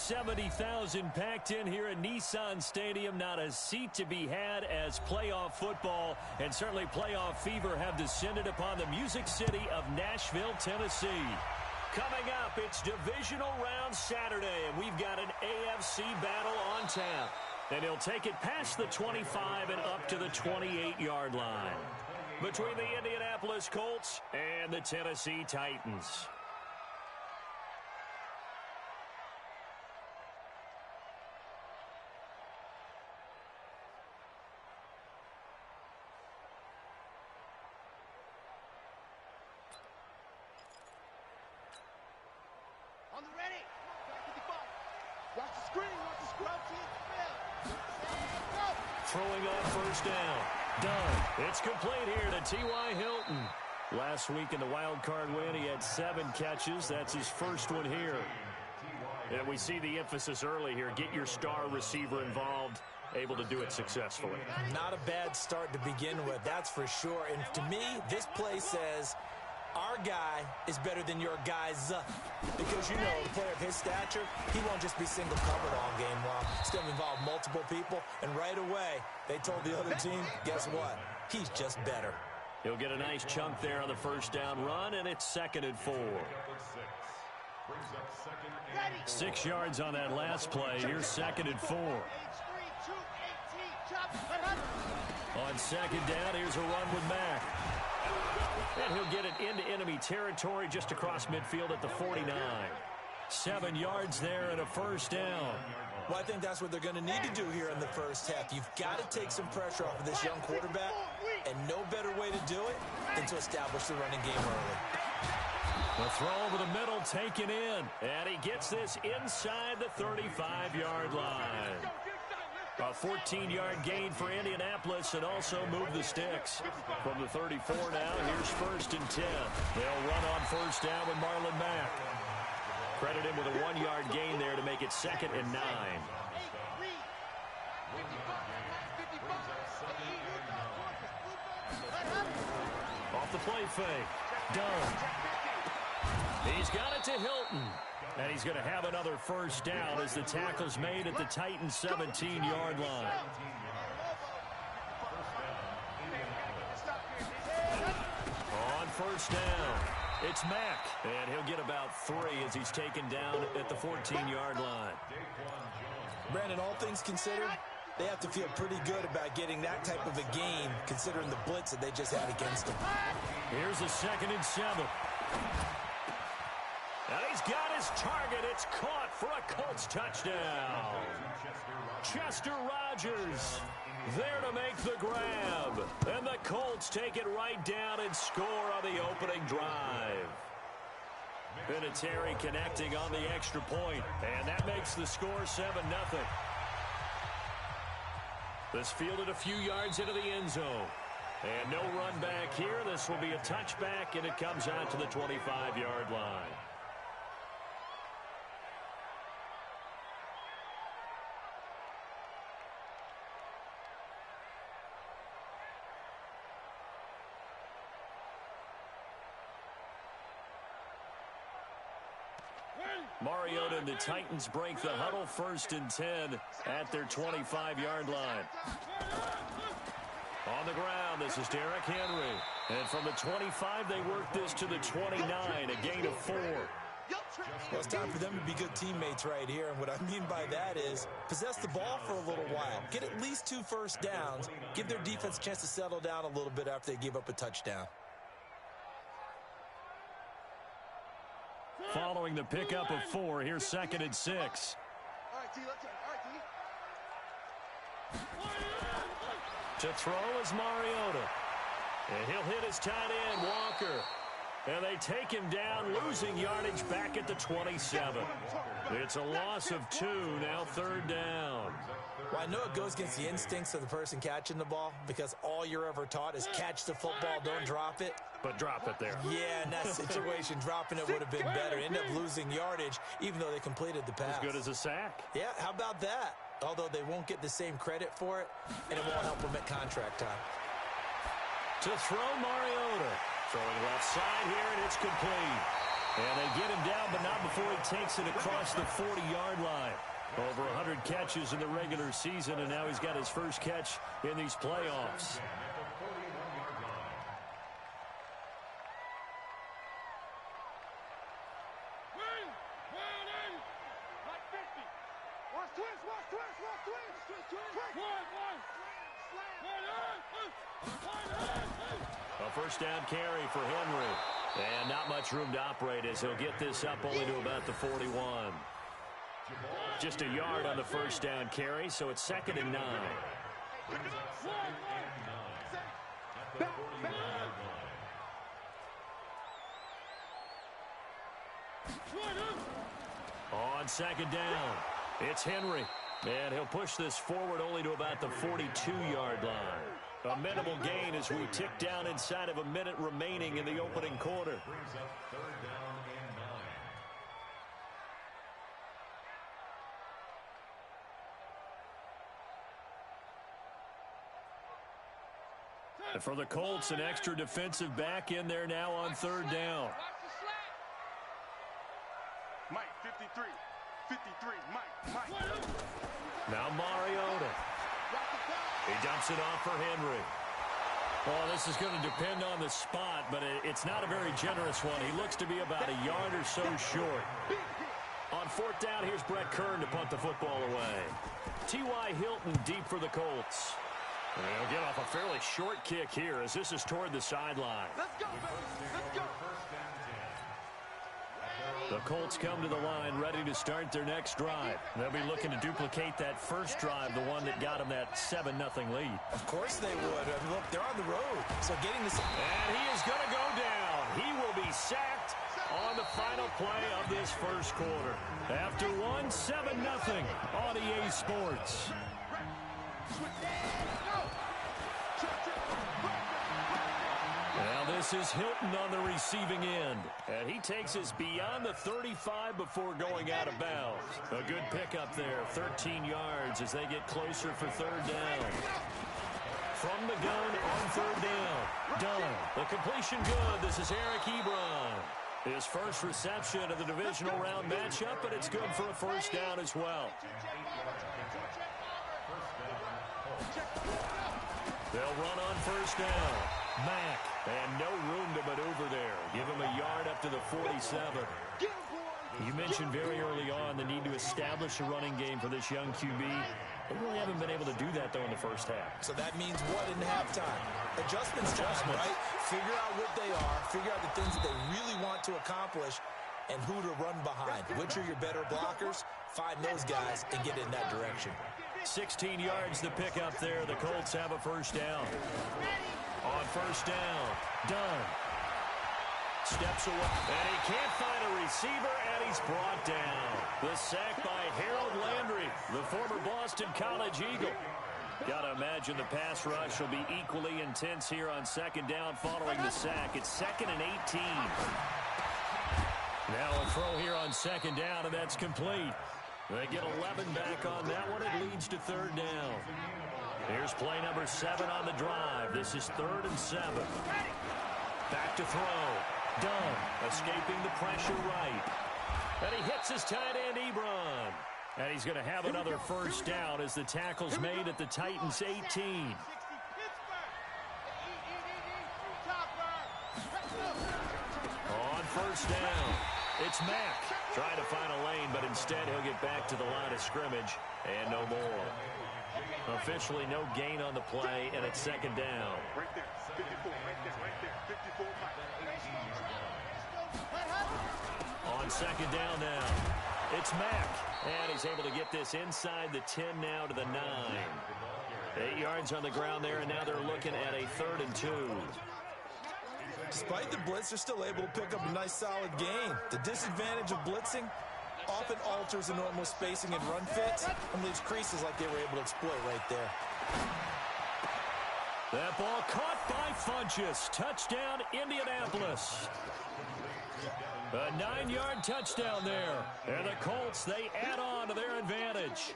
70,000 packed in here at Nissan Stadium. Not a seat to be had as playoff football and certainly playoff fever have descended upon the Music City of Nashville, Tennessee. Coming up, it's Divisional Round Saturday, and we've got an AFC battle on tap. And he'll take it past the 25 and up to the 28-yard line between the Indianapolis Colts and the Tennessee Titans. On the ready. Watch the screen. Watch the screen. Throwing on first down. Done. It's complete here to T.Y. Hilton. Last week in the wild card win, he had 7 catches. That's his first one here. And we see the emphasis early here. Get your star receiver involved. Able to do it successfully. Not a bad start to begin with, that's for sure. And to me, this play says our guy is better than your guys. Because, you know, a player of his stature, he won't just be single covered all game long. It's going to involve multiple people. And right away, they told the other team, guess what? He's just better. He'll get a nice chunk there on the first down run, and it's 2nd and 4. 6 yards on that last play. Here's 2nd and 4. On 2nd down, here's a run with Mack. And he'll get it into enemy territory just across midfield at the 49. 7 yards there and a first down. Well, I think that's what they're going to need to do here in the first half. You've got to take some pressure off of this young quarterback, and no better way to do it than to establish the running game early. The throw over the middle taken in, and he gets this inside the 35-yard line. A 14-yard gain for Indianapolis and also move the sticks. From the 34 now, here's 1st and 10. They'll run on first down with Marlon Mack. Credit him with a 1-yard gain there to make it 2nd and 9. Off the play fake. Done. He's got it to Hilton. And he's going to have another first down as the tackle's made at the Titans' 17-yard line. On first down, it's Mack. And he'll get about 3 as he's taken down at the 14-yard line. Brandon, all things considered, they have to feel pretty good about getting that type of a game, considering the blitz that they just had against them. Here's a 2nd and 7. And he's got his target. It's caught for a Colts touchdown. Chester Rogers there to make the grab. And the Colts take it right down and score on the opening drive. Vinatieri connecting on the extra point. And that makes the score 7-0. This fielded a few yards into the end zone. And no run back here. This will be a touchback, and it comes out to the 25-yard line. Mariota and the Titans break the huddle. 1st and 10 at their 25-yard line. On the ground, this is Derrick Henry. And from the 25, they work this to the 29, a gain of 4. Well, it's time for them to be good teammates right here. And what I mean by that is possess the ball for a little while. Get at least 2 first downs. Give their defense a chance to settle down a little bit after they give up a touchdown. Following the pickup of 4, here's 2nd and 6. All right, T, let's go. All right, T. To throw is Mariota. And he'll hit his tight end, Walker. And they take him down, losing yardage back at the 27. It's a loss of 2, now 3rd down. Well, I know it goes against the instincts of the person catching the ball because all you're ever taught is catch the football, don't drop it. But drop it there. Yeah, in that situation, dropping it would have been better. End up losing yardage, even though they completed the pass. As good as a sack. Yeah, how about that? Although they won't get the same credit for it, and it won't help them at contract time. To throw Mariota. Throwing left side here, and it's complete. And they get him down, but not before he takes it across the 40-yard line. catches in the regular season, and now he's got his first catch in these playoffs. A first down carry for Henry. And not much room to operate as he'll get this up only to about the 41. Just a yard on the first down carry, so it's 2nd and 9. On 2nd down, it's Henry. And he'll push this forward only to about the 42-yard line. A minimal gain as we tick down inside of a minute remaining in the opening quarter. And for the Colts, an extra defensive back in there now on 3rd down. Mike, 53. 53, Mike. Now Mariota. He dumps it off for Henry. Well, this is going to depend on the spot, but it's not a very generous one. He looks to be about a yard or so short. On 4th down, here's Brett Kern to punt the football away. T.Y. Hilton deep for the Colts. And they'll get off a fairly short kick here as this is toward the sideline. Let's go, baby. Let's go. The Colts come to the line ready to start their next drive. They'll be looking to duplicate that first drive, the one that got them that 7-0 lead. Of course they would. I mean, look, they're on the road, so getting this... And he is going to go down. He will be sacked on the final play of this first quarter. After one, 7-0 on EA Sports. Now this is Hilton on the receiving end. And he takes us beyond the 35 before going out of bounds. A good pickup there, 13 yards as they get closer for 3rd down. From the gun on 3rd down. Done. The completion good. This is Eric Ebron. His first reception of the divisional round matchup, but it's good for a first down as well. They'll run on 1st down. Mack, and no room to maneuver there. Give him a yard up to the 47. You mentioned very early on the need to establish a running game for this young QB. They really haven't been able to do that, though, in the first half. So that means what in halftime? Adjustments time, right? Figure out what they are, figure out the things that they really want to accomplish, and who to run behind. Which are your better blockers? Find those guys and get in that direction. 16 yards to pick up there. The Colts have a first down. On 1st down, Dunn steps away, and he can't find a receiver, and he's brought down. The sack by Harold Landry, the former Boston College Eagle. Got to imagine the pass rush will be equally intense here on 2nd down following the sack. It's 2nd and 18. Now a throw here on 2nd down, and that's complete. They get 11 back on that one. It leads to 3rd down. Here's play number 7 on the drive. This is 3rd and 7. Back to throw. Dunn escaping the pressure right. And he hits his tight end, Ebron. And he's going to have another first down as the tackle's made at the Titans' 18. On 1st down, it's Mack trying to find a lane, but instead he'll get back to the line of scrimmage and no more. Officially no gain on the play, and it's 2nd down. Right there, 54, right there, 54. On 2nd down now, it's Mack, and he's able to get this inside the 10 now to the 9. 8 yards on the ground there, and now they're looking at a 3rd and 2. Despite the blitz, they're still able to pick up a nice solid gain. The disadvantage of blitzing often alters the normal spacing and run fits and leaves creases like they were able to exploit right there. That ball caught by Funchess. Touchdown, Indianapolis. A 9-yard touchdown there. And the Colts, they add on to their advantage.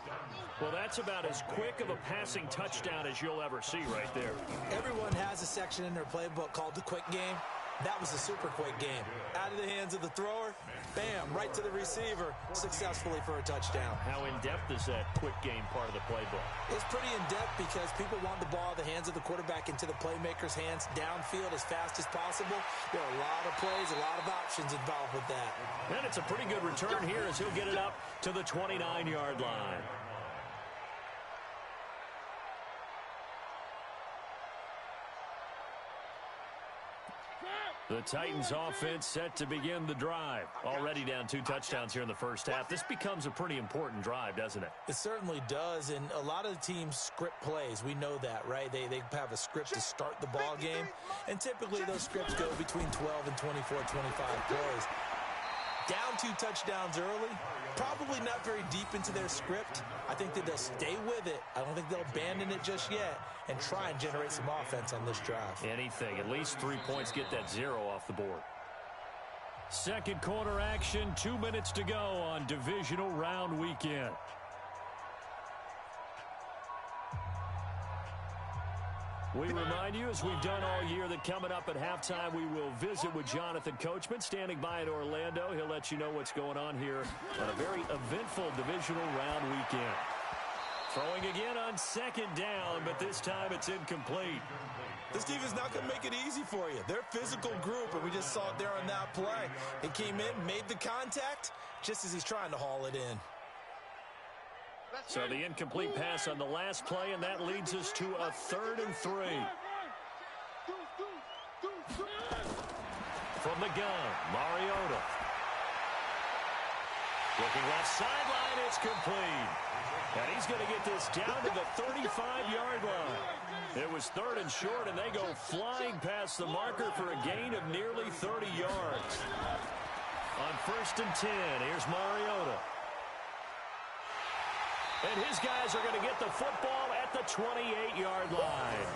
Well, that's about as quick of a passing touchdown as you'll ever see right there. Everyone has a section in their playbook called the quick game. That was a super quick game. Out of the hands of the thrower, bam, right to the receiver, successfully for a touchdown. How in-depth is that quick game part of the playbook? It's pretty in-depth because people want the ball in the hands of the quarterback into the playmaker's hands downfield as fast as possible. There are a lot of plays, a lot of options involved with that. And it's a pretty good return here as he'll get it up to the 29-yard line. The Titans offense set to begin the drive. Already down 2 touchdowns here in the first half. This becomes a pretty important drive, doesn't it? It certainly does, and a lot of the teams script plays. We know that, right? They have a script to start the ball game, and typically those scripts go between 12 and 24, 25 plays. Down 2 touchdowns early, probably not very deep into their script. I think that they'll stay with it. I don't think they'll abandon it just yet and try and generate some offense on this drive. Anything. At least 3 points, get that 0 off the board. Second quarter action, 2 minutes to go on Divisional Round Weekend. We remind you, as we've done all year, that coming up at halftime, we will visit with Jonathan Coachman, standing by in Orlando. He'll let you know what's going on here on a very eventful Divisional Round Weekend. Throwing again on second down, but this time it's incomplete. This defense not going to make it easy for you. They're a physical group, and we just saw it there on that play. He came in, made the contact, just as he's trying to haul it in. So the incomplete pass on the last play, and that leads us to a 3rd and 3. From the gun, Mariota. Looking left sideline, it's complete. And he's going to get this down to the 35-yard line. It was 3rd and short, and they go flying past the marker for a gain of nearly 30 yards. On 1st and 10, here's Mariota. And his guys are going to get the football at the 28-yard line.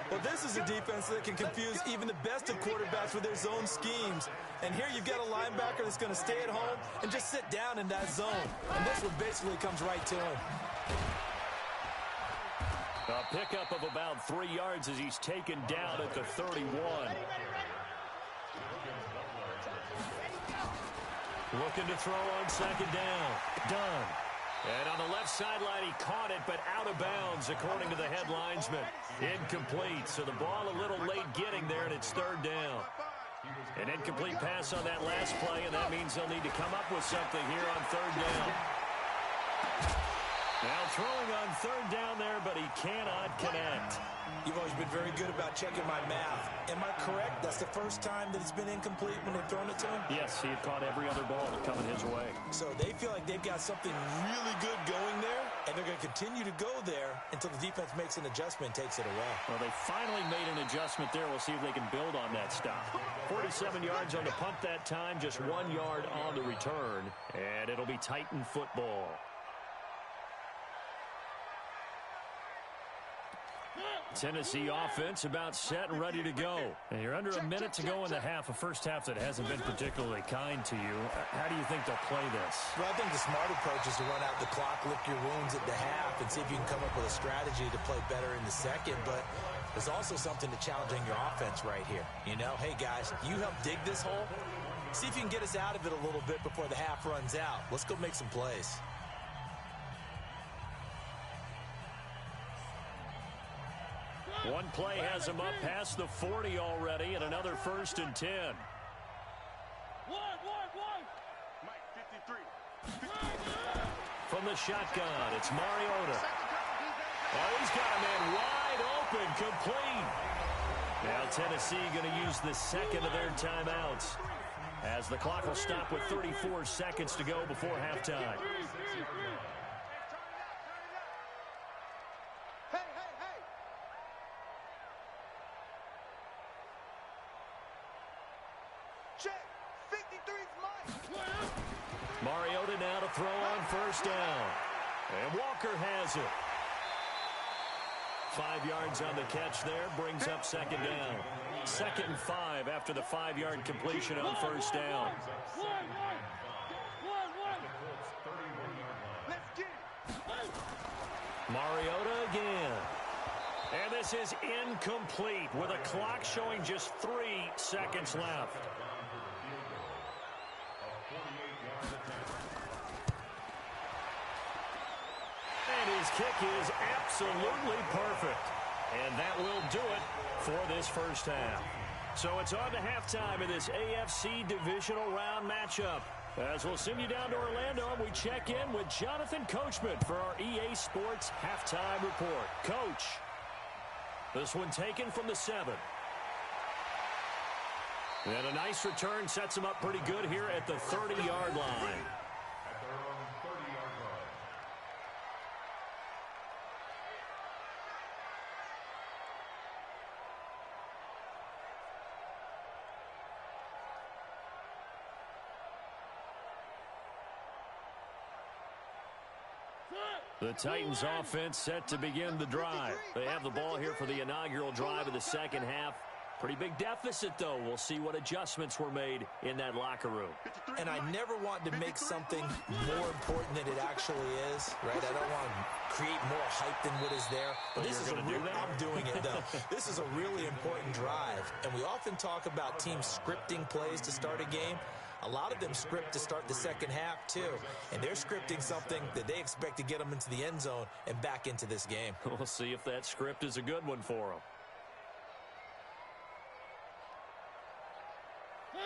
Well, this is a defense that can confuse even the best of quarterbacks with their zone schemes. And here you've got a linebacker that's going to stay at home and just sit down in that zone. And this one basically comes right to him. A pickup of about 3 yards as he's taken down at the 31. Looking to throw on second down. Done. And on the left sideline, he caught it, but out of bounds, according to the head linesman. Incomplete, so the ball a little late getting there, and it's 3rd down. An incomplete pass on that last play, and that means they'll need to come up with something here on 3rd down. Now throwing on 3rd down there, but he cannot connect. You've always been very good about checking my math. Am I correct? That's the first time that it's been incomplete when they've thrown it to him? Yes, he had caught every other ball coming his way. So they feel like they've got something really good going there, and they're going to continue to go there until the defense makes an adjustment and takes it away. Well, they finally made an adjustment there. We'll see if they can build on that stop. 47 yards on the punt that time, just 1 yard on the return, and it'll be Titan football. Tennessee offense about set and ready to go. And you're under a minute to go in the half, a first half that hasn't been particularly kind to you. How do you think they'll play this? Well, I think the smart approach is to run out the clock, lick your wounds at the half, and see if you can come up with a strategy to play better in the second. But there's also something to challenging your offense right here. You know, hey, guys, you help dig this hole. See if you can get us out of it a little bit before the half runs out. Let's go make some plays. One play has him up past the 40 already, and another 1st and 10. Mike, 53. From the shotgun, it's Mariota. Oh, he's got a man wide open, complete. Now Tennessee going to use the second of their timeouts, as the clock will stop with 34 seconds to go before halftime. Mariota now to throw on 1st down. And Walker has it. 5 yards on the catch there, brings up 2nd down. 2nd and 5 after the 5-yard completion on 1st down. Mariota again. And this is incomplete with a clock showing just 3 seconds left. kick is absolutely perfect. And that will do it for this first half. So it's on to halftime in this AFC Divisional Round matchup. As we'll send you down to Orlando, and we check in with Jonathan Coachman for our EA Sports Halftime Report. Coach, this one taken from the 7. And a nice return sets him up pretty good here at the 30-yard line. The Titans offense set to begin the drive. They have the ball here for the inaugural drive of the second half. Pretty big deficit, though. We'll see what adjustments were made in that locker room. And I never want to make something more important than it actually is, right? I don't want to create more hype than what is there. But this is I'm doing it, though. This is a really important drive. And we often talk about teams scripting plays to start a game. A lot of them script to start the second half, too. And they're scripting something that they expect to get them into the end zone and back into this game. We'll see if that script is a good one for them.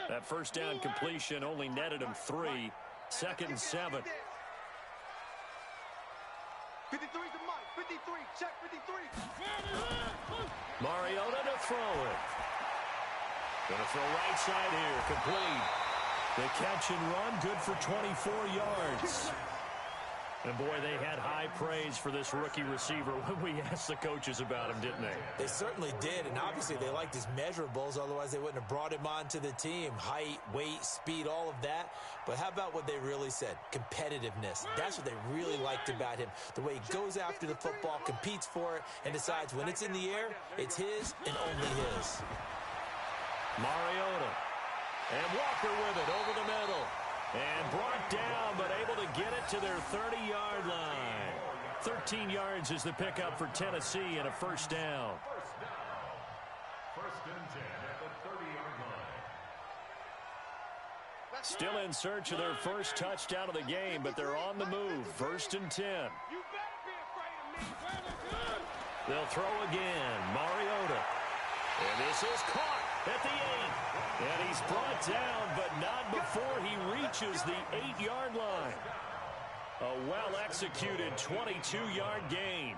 That first down completion only netted him 3. 2nd and 7. 53's the mic. 53. Check 53. Mariota to throw it. Gonna throw right side here. Complete. The catch and run, good for 24 yards. And, boy, they had high praise for this rookie receiver when we asked the coaches about him, didn't they? They certainly did, and obviously they liked his measurables. Otherwise, they wouldn't have brought him onto the team. Height, weight, speed, all of that. But how about what they really said? Competitiveness. That's what they really liked about him. The way he goes after the football, competes for it, and decides when it's in the air, it's his and only his. Mariota. And Walker with it over the middle. And brought down, but able to get it to their 30-yard line. 13 yards is the pickup for Tennessee and a first down. First and 10 at the 30-yard line. Still in search of their first touchdown of the game, but they're on the move. 1st and 10. They'll throw again. Mariota. And this is caught at the 8. And he's brought down, but not before he reaches the 8-yard line. A well-executed 22-yard gain.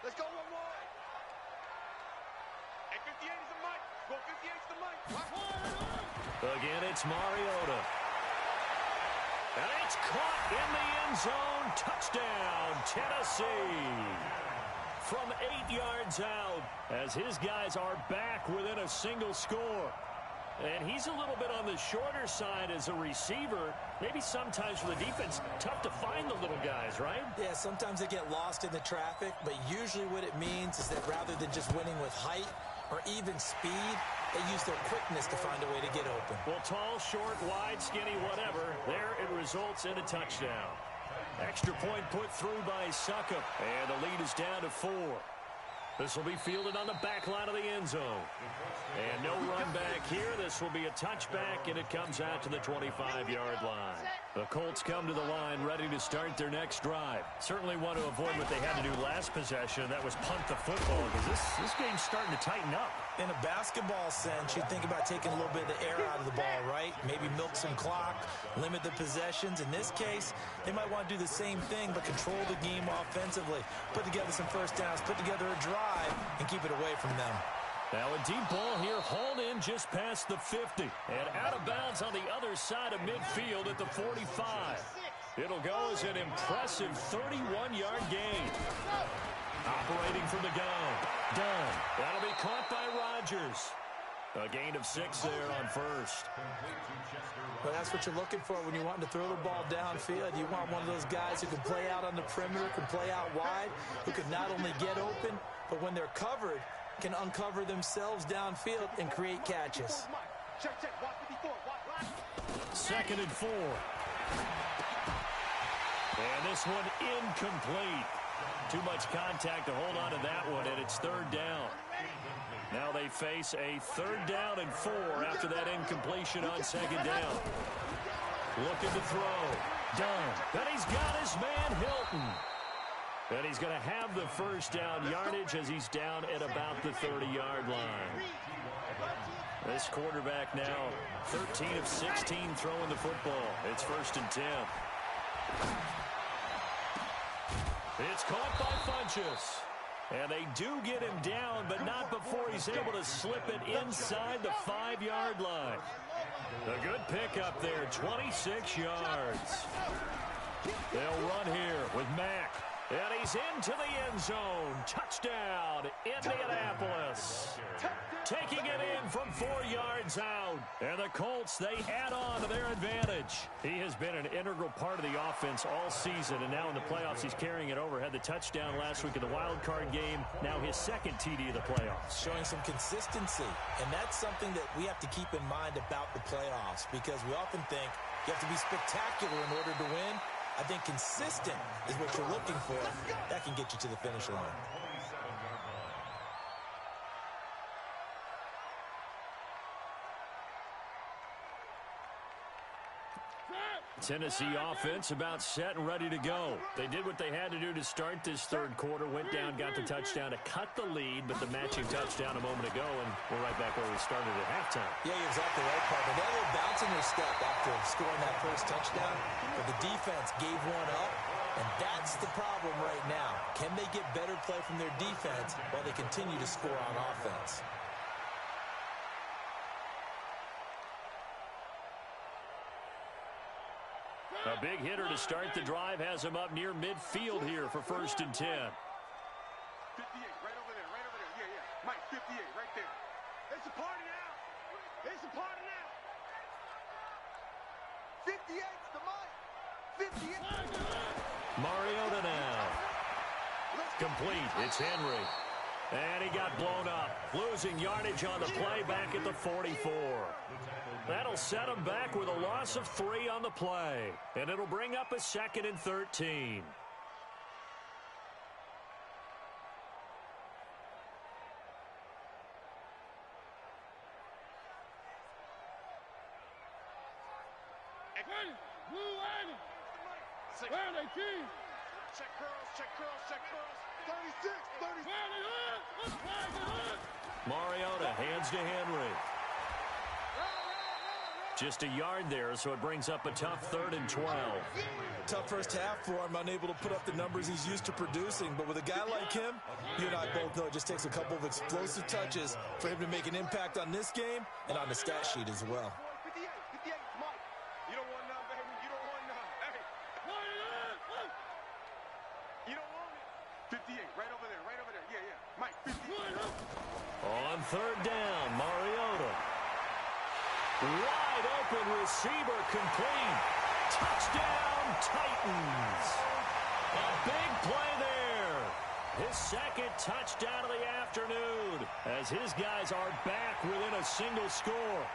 Let's go one more. And 58 is the mic. Go 58 is the mic. Again, it's Mariota. And it's caught in the end zone. Touchdown, Tennessee. From 8 yards out, as his guys are back within a single score. And he's a little bit on the shorter side as a receiver. Maybe sometimes for the defense, tough to find the little guys, right? Yeah, sometimes they get lost in the traffic, but usually what it means is that rather than just winning with height or even speed, they use their quickness to find a way to get open. Well, tall, short, wide, skinny, whatever, there it results in a touchdown. Extra point put through by Succop, and the lead is down to 4. This will be fielded on the back line of the end zone. And no run back here. This will be a touchback, and it comes out to the 25-yard line. The Colts come to the line ready to start their next drive. Certainly want to avoid what they had to do last possession. That was punt the football, because this game's starting to tighten up. In a basketball sense, you think about taking a little bit of the air out of the ball, right? Maybe milk some clock, limit the possessions. In this case, they might want to do the same thing, but control the game offensively. Put together some first downs, put together a drive, and keep it away from them. Now a deep ball here, hauled in just past the 50. And out of bounds on the other side of midfield at the 45. It'll go as an impressive 31-yard gain. Operating from the gun. Done. That'll be caught by Rodgers. A gain of 6 there on first. Well, that's what you're looking for when you want to throw the ball downfield. You want one of those guys who can play out on the perimeter, can play out wide, who can not only get open, but when they're covered, can uncover themselves downfield and create catches. 2nd and 4. And this one incomplete. Too much contact to hold on to that one, and it's 3rd down. Now they face a 3rd down and 4 after that incompletion on 2nd down. Looking to throw. Done. And he's got his man Hilton. And he's going to have the 1st down yardage as he's down at about the 30-yard line. This quarterback now 13 of 16 throwing the football. It's 1st and 10. It's caught by Funchess. And they do get him down, but not before he's able to slip it inside the 5-yard line. A good pickup there, 26 yards. They'll run here with Mack. And he's into the end zone. Touchdown, Indianapolis. Taking it in from 4 yards out. And the Colts, they add on to their advantage. He has been an integral part of the offense all season, and now in the playoffs he's carrying it over. Had the touchdown last week in the wild card game. Now his 2nd TD of the playoffs. Showing some consistency, and that's something that we have to keep in mind about the playoffs, because we often think you have to be spectacular in order to win. I think consistent is what you're looking for. That can get you to the finish line. Tennessee offense about set and ready to go. They did what they had to do to start this 3rd quarter. Went down, got the touchdown to cut the lead, but the matching touchdown a moment ago, and we're right back where we started at halftime. Yeah, you're exactly right, Parker. They had a little bounce in their step after scoring that 1st touchdown, but the defense gave one up, and that's the problem right now. Can they get better play from their defense while they continue to score on offense? A big hitter to start the drive has him up near midfield here for 1st and 10. 58, right over there, right over there. Yeah, yeah. Mike, 58, right there. It's a party now. It's a party now. 58's the Mike. 58. Mariota now. Complete. It's Henry. And he got blown up. Losing yardage on the play back at the 44. That'll set him back with a loss of 3 on the play. And it'll bring up a 2nd and 13. Where are they, team? Check curls, check curls, check curls. 36, 36. Mariota hands to Henry. Just a yard there, so it brings up a tough 3rd and 12. Tough first half for him, unable to put up the numbers he's used to producing. But with a guy like him, you and I both know it just takes a couple of explosive touches for him to make an impact on this game and on the stat sheet as well. 58, 58, Mike. You don't want none, baby. You don't want none. Hey. You don't want it. 58, right over there, right over there. Yeah, yeah. Mike, 58. On 3rd down, Mariota. Wide open receiver, complete. Touchdown, Titans. A big play there. His 2nd touchdown of the afternoon as his guys are back within a single score.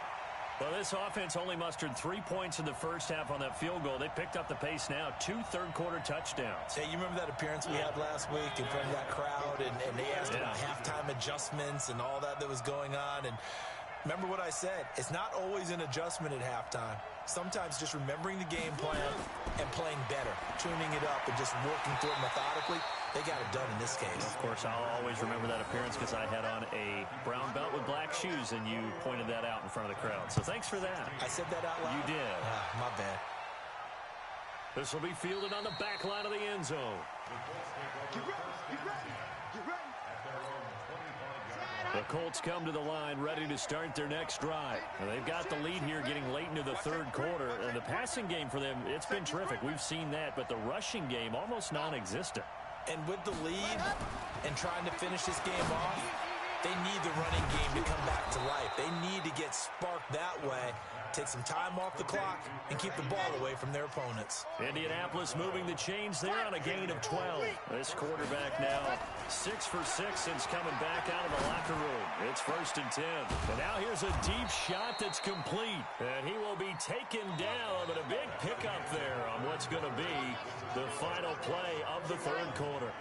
Well, this offense only mustered 3 points in the first half on that field goal. They picked up the pace now. 2 third-quarter touchdowns. Hey, you remember that appearance we had last week in front of that crowd, and they asked about halftime adjustments and all that was going on, and remember what I said. It's not always an adjustment at halftime. Sometimes just remembering the game plan and playing better, tuning it up and just working through it methodically. They got it done in this case. Of course, I'll always remember that appearance because I had on a brown belt with black shoes, and you pointed that out in front of the crowd. So thanks for that. I said that out loud? You did. My bad. This will be fielded on the back line of the end zone. Get ready, get ready, get ready. The Colts come to the line ready to start their next drive. And they've got the lead here getting late into the 3rd quarter. And the passing game for them, it's been terrific. We've seen that. But the rushing game, almost non-existent. And with the lead and trying to finish this game off, they need the running game to come back to life. They need to get sparked that way, take some time off the clock, and keep the ball away from their opponents. Indianapolis moving the chains there on a gain of 12. This quarterback now 6 for 6 since coming back out of the locker room. It's 1st and 10. And now here's a deep shot that's complete. And he will be taken down, but a big pickup there on what's going to be the final play of the 3rd quarter.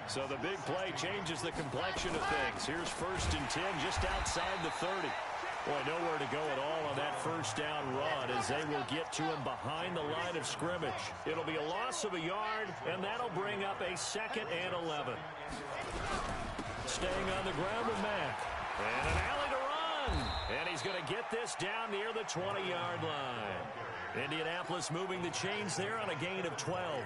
So the big play changes the complexion of things. Here's 1st and 10 just outside the 30. Boy, nowhere to go at all on that first down run as they will get to him behind the line of scrimmage. It'll be a loss of a yard, and that'll bring up a 2nd and 11. Staying on the ground with Mack. And an alley to run. And he's going to get this down near the 20-yard line. Indianapolis moving the chains there on a gain of 12.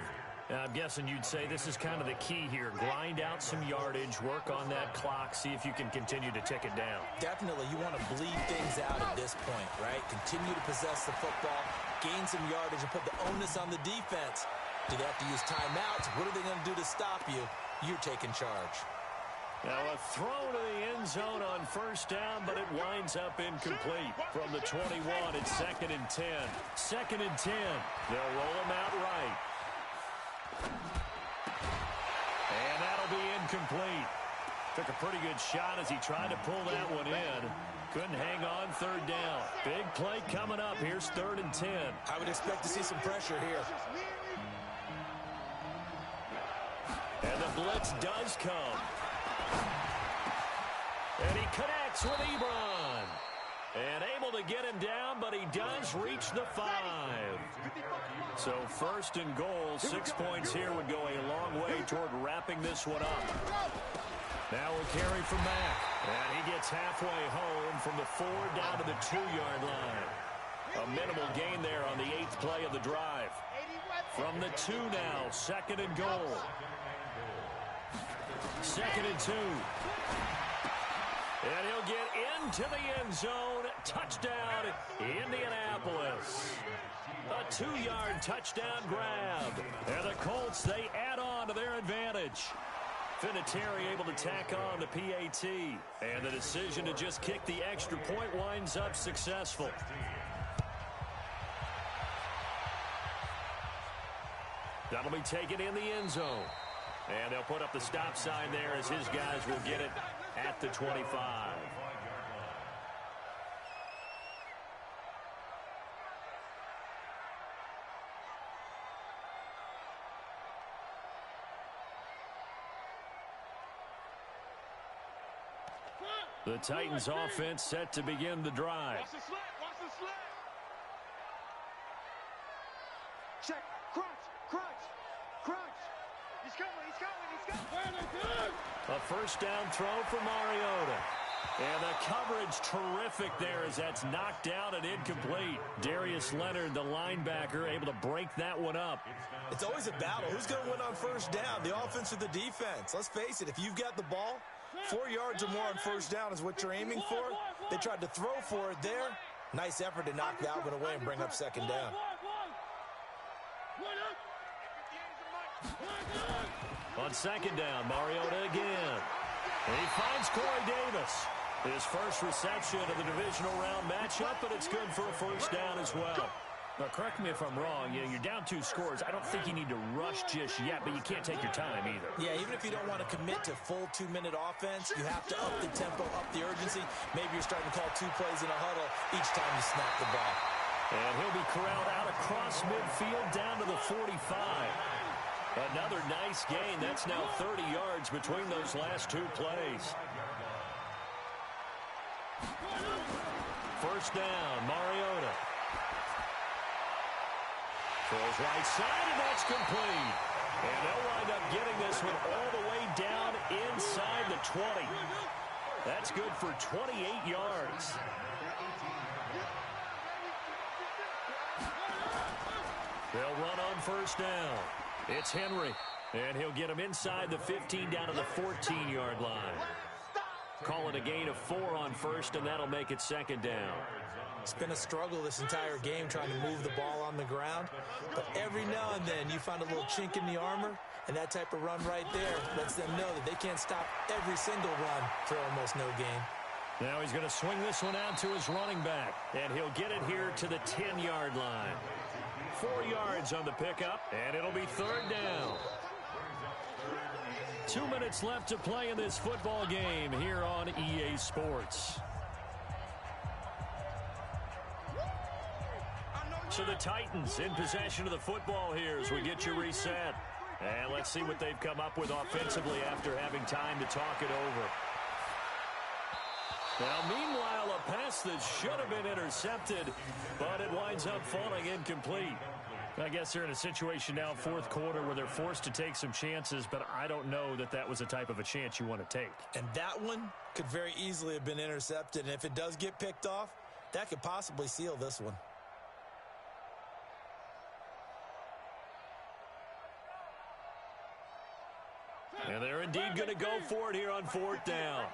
I'm guessing you'd say this is kind of the key here. Grind out some yardage, work on that clock, see if you can continue to tick it down. Definitely. You want to bleed things out at this point, right? Continue to possess the football, gain some yardage, and put the onus on the defense. Do they have to use timeouts? What are they going to do to stop you? You're taking charge. Now a throw to the end zone on 1st down, but it winds up incomplete. From the 21, it's 2nd and 10. 2nd and 10. They'll roll him out right. And that'll be incomplete. Took a pretty good shot as he tried to pull that one in. Couldn't hang on 3rd down. Big play coming up. Here's 3rd and 10. I would expect to see some pressure here. And the blitz does come. And he connects with Ebron. And able to get him down, but he does reach the 5. So 1st and goal, 6 points here would go a long way toward wrapping this one up. Now we'll carry from Mack. And he gets halfway home from the 4 down to the 2-yard line. A minimal gain there on the 8th play of the drive. From the 2 now, 2nd and goal. 2nd and 2. And he'll get into the end zone. Touchdown, Indianapolis. A 2-yard touchdown grab. And the Colts, they add on to their advantage. Vinatieri able to tack on the PAT. And the decision to just kick the extra point winds up successful. That'll be taken in the end zone. And they'll put up the stop sign there as his guys will get it at the 25. The Titans offense set to begin the drive. Watch the slant. Watch the slant. Check. Crunch. Crunch. Crunch. He's coming. He's coming. He's coming. A 1st down throw for Mariota. And the coverage terrific there as that's knocked down and incomplete. Darius Leonard, the linebacker, able to break that one up. It's always a battle. Who's going to win on 1st down, the offense or the defense? Let's face it, if you've got the ball, 4 yards or more on 1st down is what you're aiming for. They tried to throw for it there. Nice effort to knock that one away and bring up 2nd down. On 2nd down, Mariota again. And he finds Corey Davis. His first reception of the divisional round matchup, but it's good for a 1st down as well. Now, correct me if I'm wrong. You're down 2 scores. I don't think you need to rush just yet, but you can't take your time either. Yeah, even if you don't want to commit to full 2-minute offense, you have to up the tempo, up the urgency. Maybe you're starting to call 2 plays in a huddle each time you snap the ball. And he'll be corralled out across midfield down to the 45. Another nice gain. That's now 30 yards between those last 2 plays. 1st down, Mariota. Throws right side, and that's complete. And they'll wind up getting this one all the way down inside the 20. That's good for 28 yards. They'll run on 1st down. It's Henry, and he'll get him inside the 15 down to the 14-yard line. Call it a gain of 4 on 1st, and that'll make it 2nd down. It's been a struggle this entire game trying to move the ball on the ground. But every now and then you find a little chink in the armor, and that type of run right there lets them know that they can't stop every single run for almost no gain. Now he's going to swing this one out to his running back, and he'll get it here to the 10-yard line. 4 yards on the pickup, and it'll be 3rd down. 2 minutes left to play in this football game here on EA Sports. So the Titans in possession of the football here as we get you reset. And let's see what they've come up with offensively after having time to talk it over. Now, meanwhile, a pass that should have been intercepted, but it winds up falling incomplete. I guess they're in a situation now, fourth quarter, where they're forced to take some chances, but I don't know that that was the type of a chance you want to take. And that one could very easily have been intercepted, and if it does get picked off, that could possibly seal this one. And they're indeed going to go for it here on fourth down.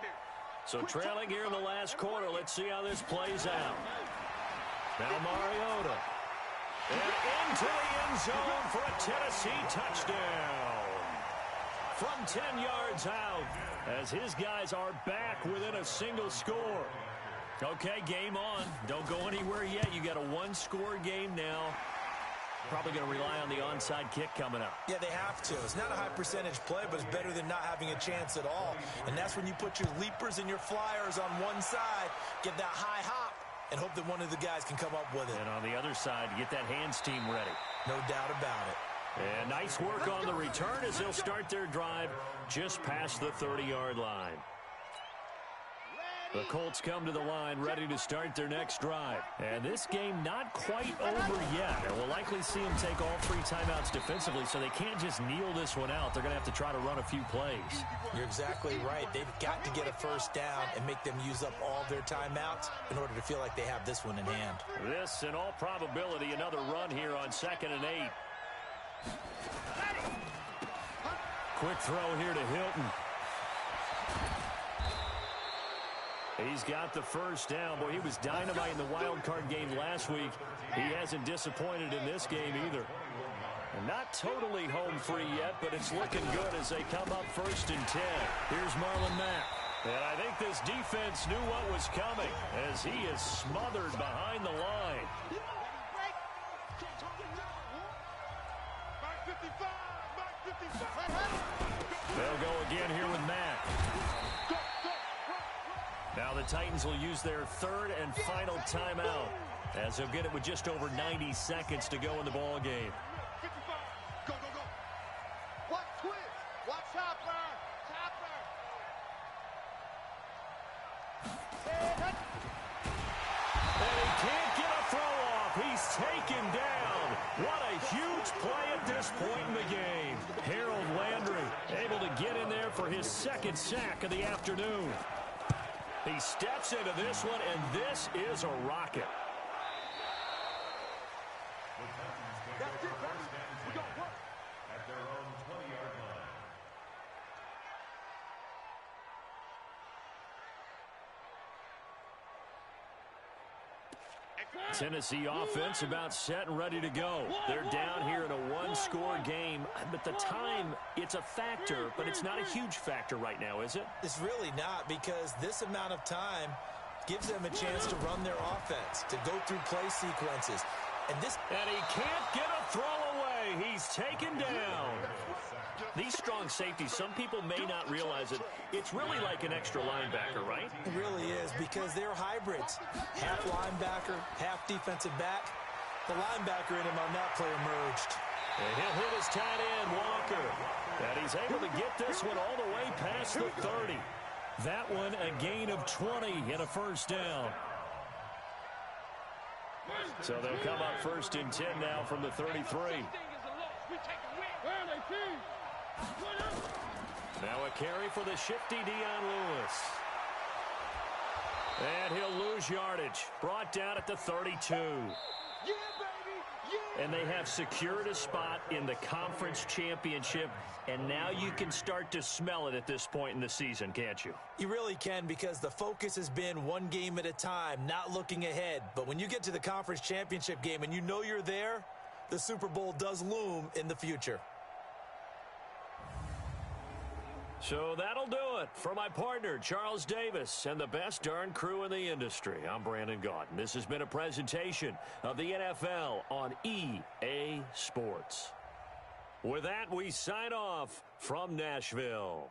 So trailing here in the last quarter, let's see how this plays out. Now Mariota. And into the end zone for a Tennessee touchdown. From 10 yards out, as his guys are back within a single score. Okay, game on. Don't go anywhere yet. You got a one-score game now. Probably going to rely on the onside kick coming up. Yeah, they have to. It's not a high percentage play, but it's better than not having a chance at all. And that's when you put your leapers and your flyers on one side, get that high hop, and hope that one of the guys can come up with it. And on the other side, get that hands team ready. No doubt about it. And nice work on the return as they'll start their drive just past the 30-yard line. The Colts come to the line ready to start their next drive. And this game not quite over yet. And we'll likely see them take all three timeouts defensively, so they can't just kneel this one out. They're going to have to try to run a few plays. You're exactly right. They've got to get a first down and make them use up all their timeouts in order to feel like they have this one in hand. This, in all probability, another run here on 2nd and 8. Quick throw here to Hilton. He's got the first down. Boy, he was dynamite in the wild card game last week. He hasn't disappointed in this game either. And not totally home free yet, but it's looking good as they come up 1st and 10. Here's Marlon Mack. And I think this defense knew what was coming as he is smothered behind the line. They'll go again here with Mack. Now the Titans will use their third and final timeout as they'll get it with just over 90 seconds to go in the ball game. 55. Go, go, go. Watch twist. Watch Hopper. And he can't get a throw off. He's taken down. What a huge play at this point in the game. Harold Landry able to get in there for his second sack of the afternoon. He steps into this one, and this is a rocket. That's it, baby. We got work. At their own 20-yard line. Tennessee offense about set and ready to go. They're down here in a one-score game, but the time, it's a factor, but it's not a huge factor right now, is it? It's really not, because this amount of time gives them a chance to run their offense, to go through play sequences. And he can't get a throw away. He's taken down. These strong safeties, some people may not realize it. It's really like an extra linebacker, right? It really is, because they're hybrids. Half linebacker, half defensive back. The linebacker in him on that play emerged. And he'll hit his tight end, Walker. And he's able to get this one all the way past the 30. That one a gain of 20 and a first down. So they'll come up 1st and 10 now from the 33. Now a carry for the shifty Dion Lewis. And he'll lose yardage. Brought down at the 32. And they have secured a spot in the conference championship, and now you can start to smell it at this point in the season, can't you? You really can, because the focus has been one game at a time, not looking ahead. But when you get to the conference championship game and you know you're there, the Super Bowl does loom in the future. So that'll do it for my partner, Charles Davis, and the best darn crew in the industry. I'm Brandon Gaudin. This has been a presentation of the NFL on EA Sports. With that, we sign off from Nashville.